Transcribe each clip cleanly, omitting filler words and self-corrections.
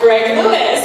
Greg Lewis.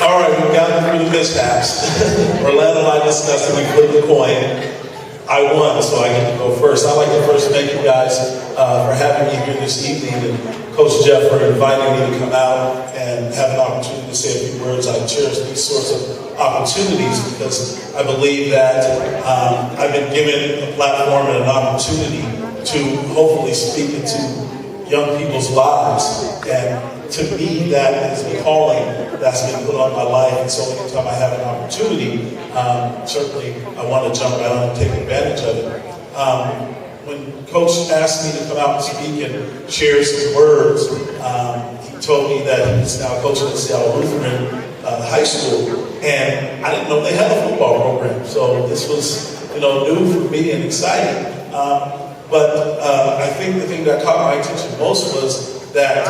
All right, we've gotten through the mishaps. Orlando and I discussed it, we flipped the coin. I won, so I get to go first. I'd like to first thank you guys for having me here this evening, and Coach Jeff for inviting me to come out and have an opportunity to say a few words. I cherish these sorts of opportunities because I believe that I've been given a platform and an opportunity to hopefully speak into young people's lives. And to me, that is a calling that's been put on my life. And so anytime I have an opportunity, certainly I want to jump out and take advantage of it. When Coach asked me to come out and speak and share some words, he told me that he's now coaching at Seattle Lutheran High School. And I didn't know they had a football program. So this was, new for me and exciting. But I think the thing that caught my attention most was that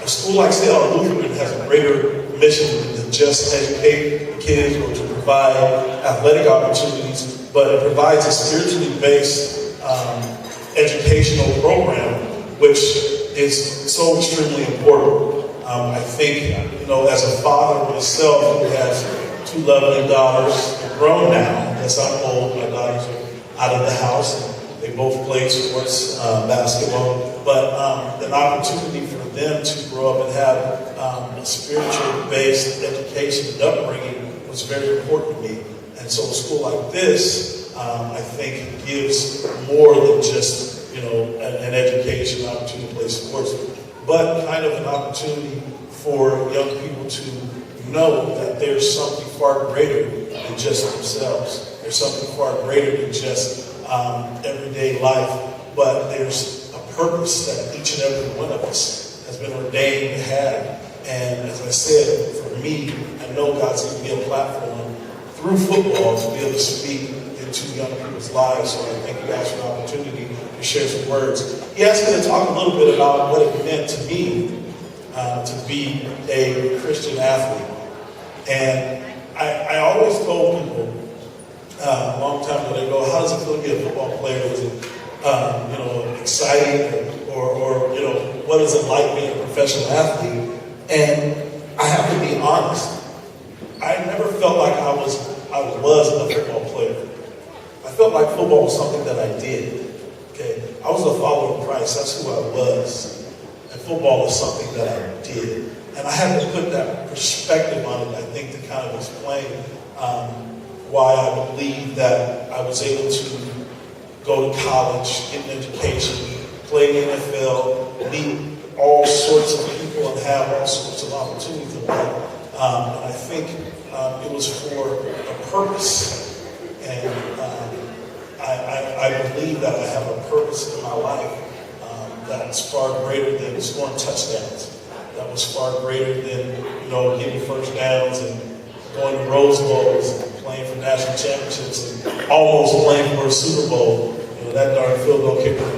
a school like Seattle Lutheran has a greater mission than just educate kids or to provide athletic opportunities, but it provides a spiritually based educational program, which is so extremely important. I think, as a father myself who has two lovely daughters, they're grown now. Yes, I'm old. My daughters are out of the house. They both play sports, basketball, but an opportunity for them to grow up and have a spiritual-based education and upbringing was very important to me. And so a school like this, I think, gives more than just, an education opportunity to play sports, but kind of an opportunity for young people to know that there's something far greater than just themselves. There's something far greater than just everyday life, but there's a purpose that each and every one of us has been ordained to have. And as I said, for me, I know God's given me a platform through football to be able to speak into young people's lives. So I thank you guys for the opportunity to share some words. He asked me to talk a little bit about what it meant to me to be a Christian athlete. And I always told people, a long time ago, they go, how does it feel to be a football player? Is it, exciting? Or what is it like being a professional athlete? And I have to be honest, I never felt like I was a football player. I felt like football was something that I did. Okay, I was a follower of Christ. That's who I was. And football was something that I did. And I had to put that perspective on it, I think, to kind of explain why I believe that I was able to go to college, get an education, play in the NFL, meet all sorts of people and have all sorts of opportunities in life. And I think it was for a purpose. And I believe that I have a purpose in my life that's far greater than scoring touchdowns. That was far greater than, getting first downs and going to Rose Bowls and playing for national championships and almost playing for a Super Bowl. That darn field goal kicker.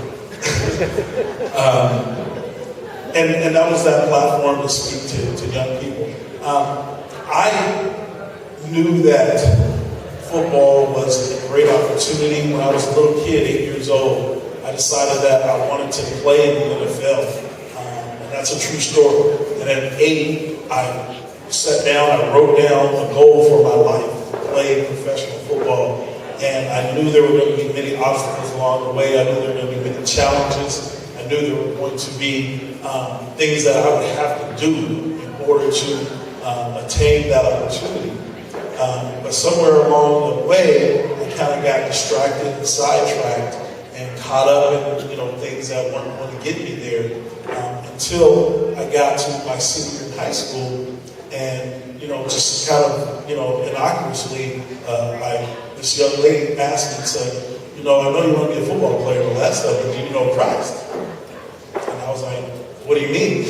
And that was that platform to speak to young people. I knew that football was a great opportunity. When I was a little kid, 8 years old, I decided that I wanted to play in the NFL. And that's a true story. And at 8, I sat down, I wrote down a goal for my life, to play professional football. And I knew there were going to be many obstacles along the way. I knew there were going to be many challenges. I knew there were going to be things that I would have to do in order to attain that opportunity. But somewhere along the way, I kind of got distracted and sidetracked and caught up in things that weren't going to get me there until I got to my senior year in high school. And just kind of innocuously, this young lady asked me and said, I know you want to be a football player and all that stuff, but do you know Christ? And I was like, what do you mean?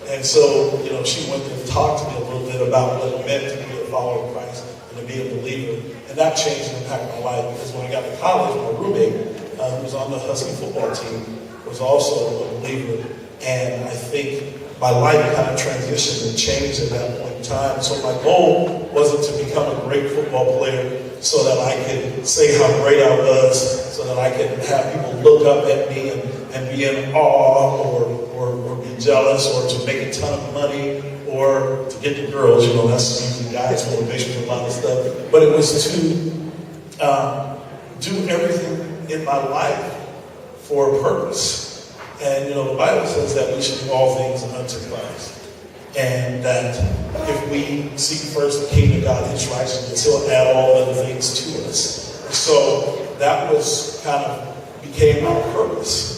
And so, she went and talked to me a little bit about what it meant to be a follower of Christ and to be a believer. And that changed and impacted my life because when I got to college, my roommate, who was on the Husky football team, was also a believer. And I think my life kind of transitioned and changed at that point time. So my goal wasn't to become a great football player so that I could say how great I was, so that I could have people look up at me and be in awe or be jealous or to make a ton of money or to get the girls. That's usually guys' motivation for a lot of stuff. But it was to do everything in my life for a purpose. And, the Bible says that we should do all things unto Christ. And that if we seek first the kingdom of God and His righteousness, He'll add all other things to us. And so that was became my purpose.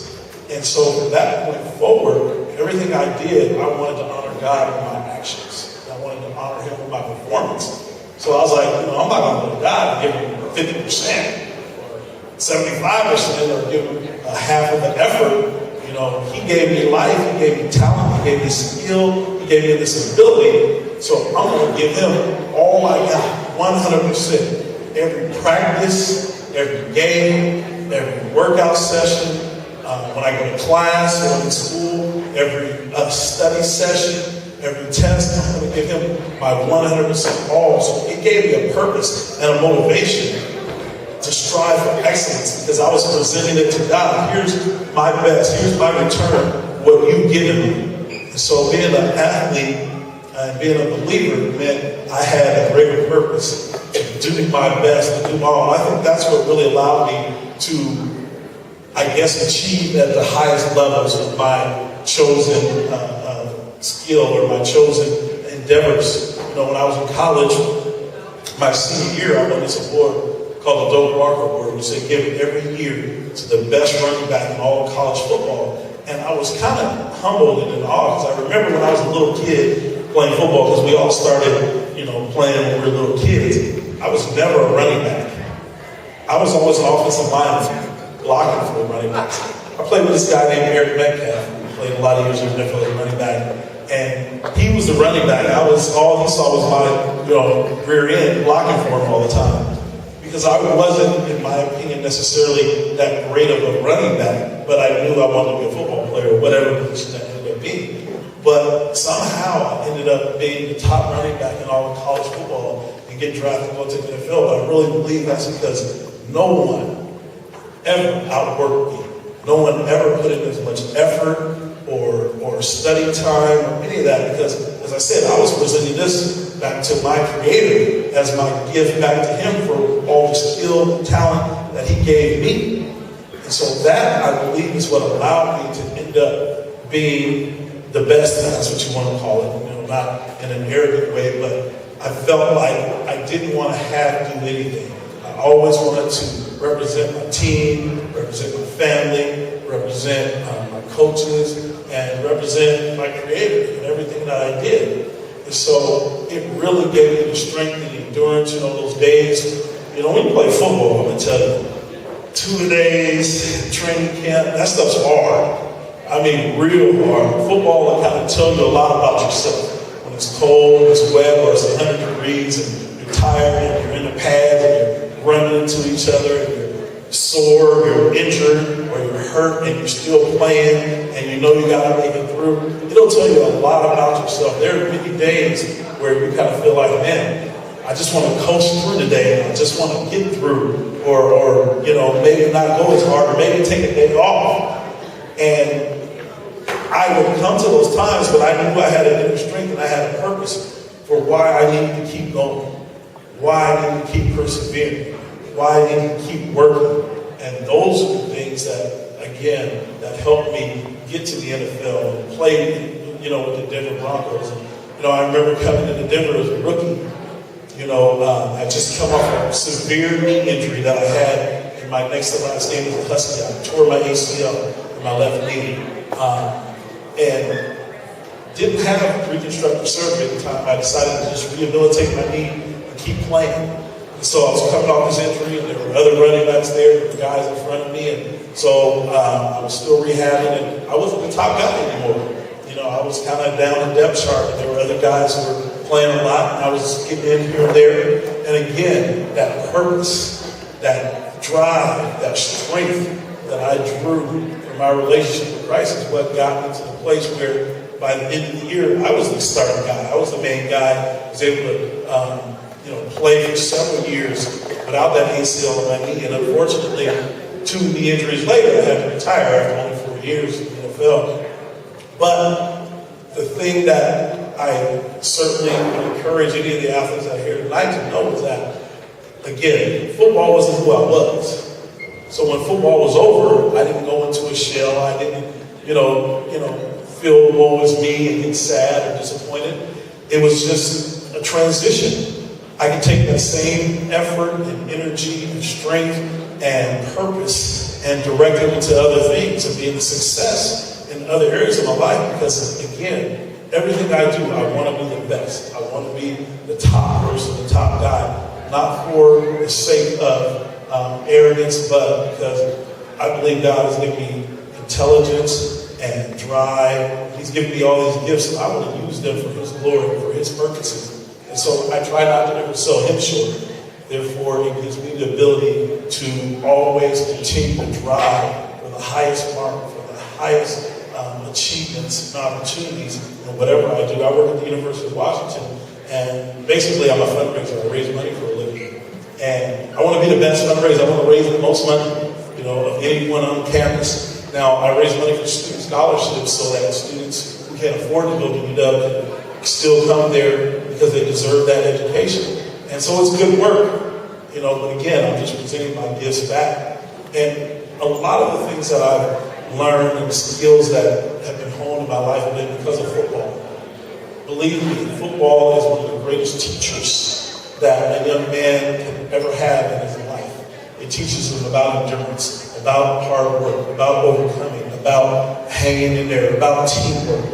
And so from that point forward, everything I did, I wanted to honor God with my actions. I wanted to honor Him with my performance. So I was like, I'm not going to go to God and give Him 50% or 75% or give Him half of the effort. He gave me life, He gave me talent, He gave me skill, He gave me this ability. So I'm going to give Him all I got, 100%. Every practice, every game, every workout session, when I go to class or in school, every study session, every test, I'm going to give Him my 100% all. So it gave me a purpose and a motivation to strive for excellence, because I was presenting it to God. Here's my best. Here's my return, what you've given me. And so being an athlete and being a believer meant I had a greater purpose to do my best, to do all. I think that's what really allowed me to, achieve at the highest levels of my chosen skill or my chosen endeavors. When I was in college, my senior year, I won this award called the Doak Barker Award, which they give it every year to the best running back in all of college football. And I was kind of humbled and in awe, because I remember when I was a little kid playing football, because we all started, playing when we were little kids. I was never a running back. I was always an offensive lineman, blocking for the running backs. I played with this guy named Eric Metcalf, who played a lot of years in the NFL as a running back. And he was the running back. All he saw was my, rear end blocking for him all the time. Because I wasn't, in my opinion, necessarily that great of a running back, but I knew I wanted to be a football player, or whatever position that ended up being. But somehow I ended up being the top running back in all of college football and get drafted to go to the NFL. But I really believe that's because no one ever outworked me. No one ever put in as much effort or study time or any of that, because, as I said, I was presenting this back to my Creator as my gift back to Him for all the skill and talent that He gave me. And so that, I believe, is what allowed me to end up being the best, and that's what you want to call it, not in an arrogant way, but I felt like I didn't want to have to do anything. I always wanted to represent my team, represent my family, represent my coaches, and represent my Creator in everything that I did. And so it really gave me the strength and the endurance, those days. When you play football, I'm going to tell you, 2 days, training camp, that stuff's hard. I mean, real hard. Football will kind of tell you a lot about yourself. When it's cold, it's wet, or it's 100 degrees, and you're tired, and you're in the pads, and you're running into each other, and you're sore, you're injured, or you're hurt, and you're still playing, and you got to make it through. It'll tell you a lot about yourself. There are many days where you kind of feel like, man, I just want to coast through the day, and I just want to get through, or maybe not go as hard, or maybe take a day off. And I would come to those times, but I knew I had an inner strength and I had a purpose for why I needed to keep going, why I needed to keep persevering, why I needed to keep working. And those are the things that, again, that helped me get to the NFL and play, with the Denver Broncos. And, I remember coming into Denver as a rookie. I just come off a severe knee injury that I had in my next to last game as a Husky. I tore my ACL in my left knee. And didn't have reconstructive surgery at the time. I decided to just rehabilitate my knee and keep playing. And so I was coming off this injury, and there were other running backs there, there were guys in front of me, and so I was still rehabbing, and I wasn't the top guy anymore. I was kind of down the depth chart, and there were other guys who were playing a lot, and I was getting in here and there. And again, that purpose, that drive, that strength that I drew from my relationship with Christ is what got me to the place where by the end of the year, I was the starting guy. I was the main guy. I was able to play for several years without that ACL on my knee. And unfortunately, 2 knee injuries later, I had to retire after only 4 years in the NFL. But the thing that I certainly encourage any of the athletes out here tonight to know is that, again, football wasn't who I was. So when football was over, I didn't go into a shell. I didn't, feel woe is me and get sad or disappointed. It was just a transition. I can take that same effort and energy and strength and purpose and direct it into other things and be a success in other areas of my life because, again, everything I do, I want to be the best. I want to be the top person, the top guy, not for the sake of arrogance, but because I believe God has given me intelligence and drive. He's given me all these gifts, and I want to use them for His glory, for His purposes. And so I try not to ever sell Him short. Therefore, it gives me the ability to always continue to drive for the highest mark, for the highest achievements and opportunities in whatever I do. I work at the University of Washington, and basically I'm a fundraiser. I raise money for a living. And I want to be the best fundraiser. I want to raise the most money, of anyone on campus. Now, I raise money for student scholarships so that students who can't afford to go to UW can still come there because they deserve that education. And so it's good work, but again, I'm just presenting my gifts back. And a lot of the things that I've learned and skills that have been honed in my life have been because of football. Believe me, football is one of the greatest teachers that a young man can ever have in his life. It teaches him about endurance, about hard work, about overcoming, about hanging in there, about teamwork.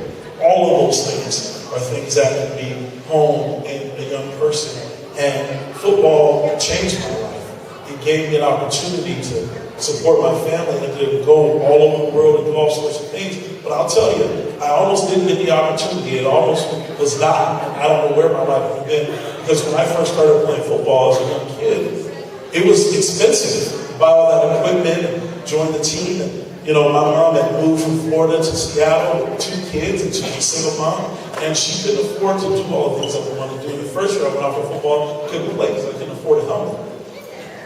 All of those things are things that can be honed in a young person. And football changed my life. It gave me an opportunity to support my family and to go all over the world and do all sorts of things. But I'll tell you, I almost didn't get the opportunity. It almost was not. I don't know where my life would have been. Because when I first started playing football as a young kid, it was expensive to buy all that equipment and join the team. And, my mom had moved from Florida to Seattle with 2 kids and she was a single mom. And she couldn't afford to do all the things that we wanted to do. The first year I went out for football, I couldn't play because I couldn't afford a helmet.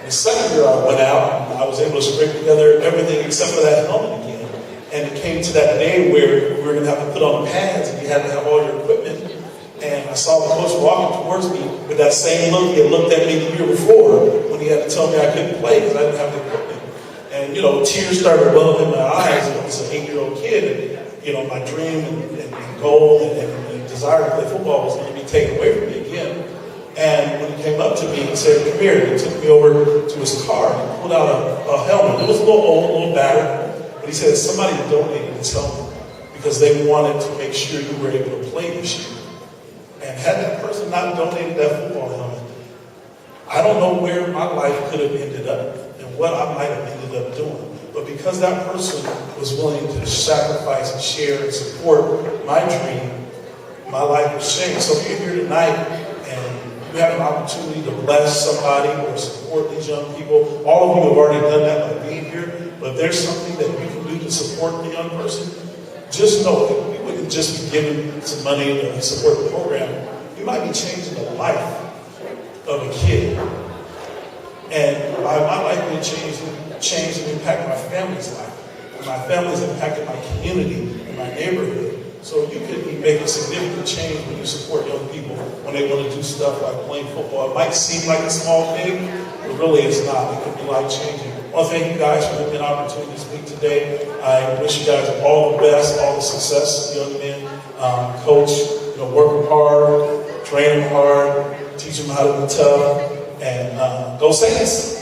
The second year I went out and I was able to scrape together everything except for that helmet again. And it came to that day where we were going to have to put on pads and you had to have all your equipment. And I saw the coach walking towards me with that same look he had looked at me the year before when he had to tell me I couldn't play because I didn't have the equipment. And, tears started welling in my eyes. I was an 8-year-old kid. And, my dream and goal and desire to play football was going to be taken away from me again. And when he came up to me and said, "Come here," he took me over to his car and pulled out a helmet. It was a little old, a little battered. But he said, "Somebody donated this helmet because they wanted to make sure you were able to play this year." And had that person not donated that football helmet, I don't know where my life could have ended up and what I might have ended up doing. But because that person was willing to sacrifice and share and support my dream, my life was changed. So if you're here tonight and you have an opportunity to bless somebody or support these young people, all of you have already done that by being here. But if there's something that you can do to support the young person, just know that we wouldn't just be giving some money to support the program. We might be changing the life of a kid. And by my life being changed and impact my family's life. And my family's impacted my community and my neighborhood. So you could be making significant change when you support young people when they want to do stuff like playing football. It might seem like a small thing, but really it's not. It could be life-changing. I want to thank you guys for giving me an opportunity to speak today. I wish you guys all the best, all the success, young men. Coach, work them hard, train them hard, teach them how to be tough, and go Saints.